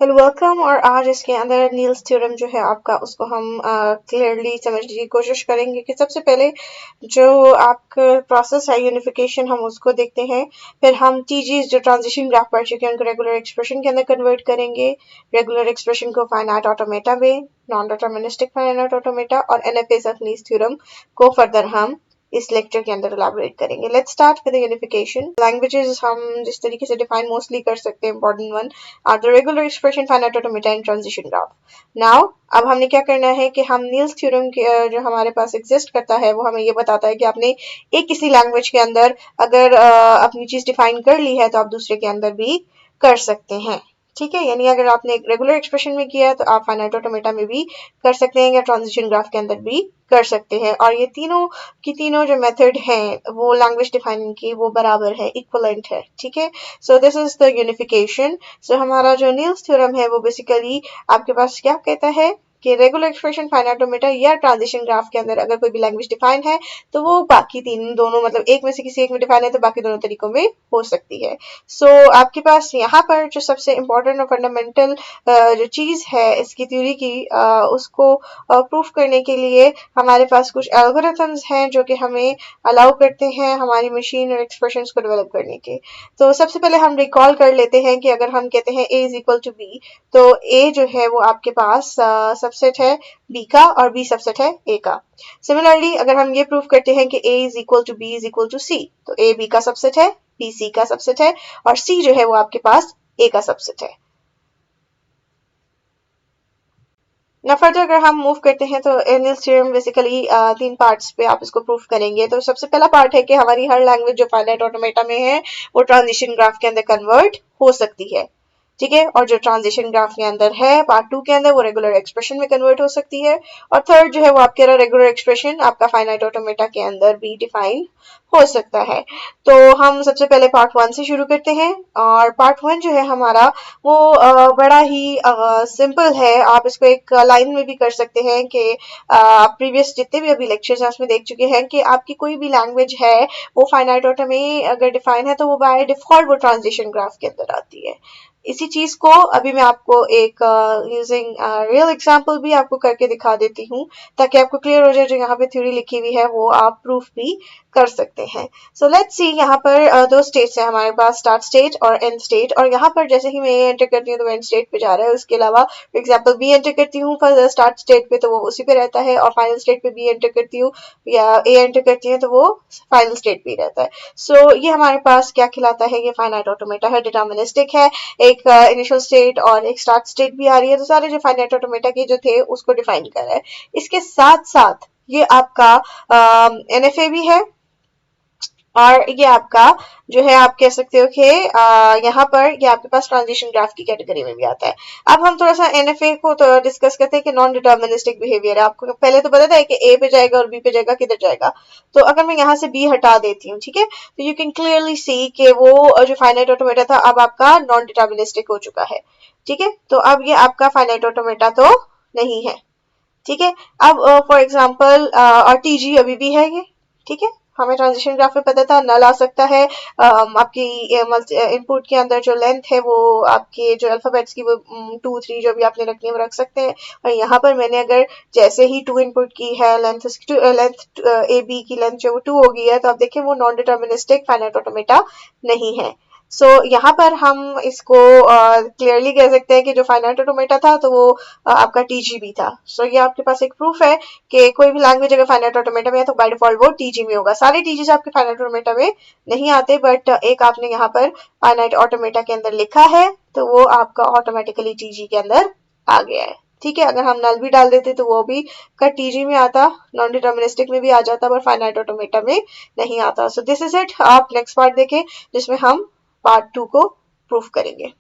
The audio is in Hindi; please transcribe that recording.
Hello welcome. और आज इसके अंदर नील्स थ्योरम जो है आपका उसको हम क्लियरली समझने की कोशिश करेंगे कि सबसे पहले जो आपका प्रोसेस है यूनिफिकेशन हम उसको देखते हैं। फिर हम टीजीज जो ट्रांजिशन ग्राफ पढ़ चुके हैं उनको रेगुलर एक्सप्रेशन के अंदर कन्वर्ट करेंगे, रेगुलर एक्सप्रेशन को फाइनाइट ऑटोमेटा में, नॉन डिटरमिनिस्टिक फाइनाइट ऑटोमेटा और एनएफएस ऑफ नील्स थ्योरम को फर्दर हम इस लेक्चर के अंदर एलैबोरेट करेंगे। Let's start with the unification. Languages हम जिस तरीके से डिफाइन मोस्टली कर सकते हैं, important one are the regular expression, finite automata and transition graph. Now अब हमने क्या करना है कि हम नील्स थ्योरम जो हमारे पास एग्जिस्ट करता है वो हमें ये बताता है कि आपने एक किसी लैंग्वेज के अंदर अगर अपनी चीज डिफाइन कर ली है तो आप दूसरे के अंदर भी कर सकते हैं। ठीक है, यानी अगर आपने एक रेगुलर एक्सप्रेशन में किया है तो आप फाइनाइट ऑटोमेटा में भी कर सकते हैं या ट्रांजिशन ग्राफ के अंदर भी कर सकते हैं। और ये तीनों की तीनों जो मेथड हैं वो लैंग्वेज डिफाइनिंग की वो बराबर है, इक्वलेंट है। ठीक है, so this is the unification. So हमारा जो नील्स थ्योरम है वो बेसिकली आपके पास क्या कहता है कि रेगुलर एक्सप्रेशन, फाइनाइट ऑटोमेटा या ट्रांजिशन ग्राफ के अंदर अगर कोई भी लैंग्वेज डिफाइन है तो वो बाकी तीन दोनों मतलब एक में से किसी एक में डिफाइन है तो बाकी दोनों तरीकों में हो सकती है। सो आपके पास यहाँ पर जो सबसे इम्पोर्टेंट और फंडामेंटल जो चीज है इसकी थ्योरी की उसको प्रूफ करने के लिए हमारे पास कुछ एल्गोरिथम्स हैं जो कि हमें अलाउ करते हैं हमारी मशीन और एक्सप्रेशंस को डेवलप करने के। तो सबसे पहले हम रिकॉल कर लेते हैं कि अगर हम कहते हैं a is equal to B, तो a जो है वो आपके पास सबसेट है b का और b सबसेट है a का। सिमिलरली अगर हम ये प्रूफ करते हैं कि a is equal to b is equal to c, तो a b का सबसेट है, b c का सबसेट है और c जो है वो आपके पास a का सबसेट है। ना फर्दर अगर हम मूव करते हैं तो नील्स थ्योरम बेसिकली तीन पार्ट्स पे आप इसको प्रूफ करेंगे। तो सबसे पहला पार्ट है कि हमारी हर लैंग्वेज जो फाइनाइट ऑटोमेटा में है वो ट्रांजिशन ग्राफ के अंदर कन्वर्ट हो सकती है। ठीक है, और जो ट्रांजिशन ग्राफ के अंदर है पार्ट टू के अंदर वो रेगुलर एक्सप्रेशन में कन्वर्ट हो सकती है। और थर्ड जो है वो आपके रेगुलर एक्सप्रेशन आपका फाइनाइट ऑटोमेटा के अंदर भी डिफाइन हो सकता है। तो हम सबसे पहले पार्ट वन से शुरू करते हैं और पार्ट वन जो है हमारा वो बड़ा ही सिंपल है। आप इसको एक लाइन में भी कर सकते हैं कि आप प्रीवियस जितने भी अभी लेक्चर्स हैं उसमें देख चुके हैं कि आपकी कोई भी लैंग्वेज है वो फाइनाइट ऑटो में अगर डिफाइन है तो वो बाय डिफॉल्ट वो ट्रांजिशन ग्राफ के अंदर आती है। इसी चीज को अभी मैं आपको एक यूजिंग रियल एग्जांपल भी आपको करके दिखा देती हूँ ताकि आपको क्लियर हो जाए जो यहाँ पे थ्योरी लिखी हुई है वो आप प्रूफ भी कर सकते हैं। सो लेट्स सी, यहाँ पर दो स्टेट्स है हमारे पास, स्टार्ट स्टेट और एंड स्टेट। और यहाँ पर जैसे ही मैं ए एंटर करती हूँ तो एंड स्टेट पे जा रहा है। उसके अलावा फॉर एग्जाम्पल बी एंटर करती हूँ फर्दर स्टार्ट स्टेट पे तो वो उसी पे रहता है, और फाइनल स्टेट पे बी एंटर करती हूँ या ए एंटर करती हूँ तो वो फाइनल स्टेट पे रहता है। सो ये हमारे पास क्या खिलाता है, ये फाइनाइट ऑटोमेटा है, डिटर्मिनिस्टिक है, एक इनिशियल स्टेट और एक स्टार्ट स्टेट भी आ रही है। तो सारे जो फाइनाइट ऑटोमेटा के जो थे उसको डिफाइन कर रहा है। इसके साथ साथ ये आपका एनएफए भी है और ये आपका जो है आप कह सकते हो कि यहाँ पर ये आपके पास ट्रांजिशन ग्राफ की कैटेगरी में भी आता है। अब हम थोड़ा सा एनएफए को तो डिस्कस करते हैं कि नॉन डिटर्मिनिस्टिक बिहेवियर है। आपको पहले तो पता था कि ए पे जाएगा और बी पे जाएगा, किधर जाएगा। तो अगर मैं यहाँ से बी हटा देती हूँ, ठीक है, तो यू कैन क्लियरली सी कि वो जो फाइनाइट ऑटोमेटा था अब आपका नॉन डिटर्मिनिस्टिक हो चुका है। ठीक है, तो अब ये आपका फाइनाइट ऑटोमेटा तो नहीं है। ठीक है, अब फॉर एग्जाम्पल और टीजी अभी भी है ये। ठीक है, हमें ट्रांजिशन ग्राफ में पता था नल आ सकता है। आपकी इनपुट के अंदर जो लेंथ है वो आपके जो अल्फाबेट्स की वो 2 3 जो भी आपने रखनी है वो रख सकते हैं। और यहाँ पर मैंने अगर जैसे ही 2 इनपुट की है, लेंथ ए बी की लेंथ जो 2 हो गई है, तो आप देखें वो नॉन डिटर्मिनिस्टिक फाइनाइट ऑटोमेटा नहीं है। सो यहाँ पर हम इसको क्लियरली कह सकते हैं कि जो फाइनाइट ऑटोमेटा था तो वो आपका टीजी भी था। सो ये आपके पास एक प्रूफ है कि कोई भी लैंग्वेज अगर फाइनाइट ऑटोमेटा में है तो बाय डिफॉल्ट वो टीजी में होगा। सारे टीजीज आपके फाइनाइट ऑटोमेटा में नहीं आते, बट एक आपने यहाँ पर फाइनाइट ऑटोमेटा के अंदर लिखा है तो वो आपका ऑटोमेटिकली टीजी के अंदर आ गया है। ठीक है, अगर हम नल भी डाल देते तो वो भी का टीजी में आता, नॉन डिटर्मिनिस्टिक में भी आ जाता, पर फाइनाइट ऑटोमेटा में नहीं आता। सो दिस इज इट। आप नेक्स्ट पार्ट देखें जिसमें हम पार्ट 2 को प्रूफ करेंगे।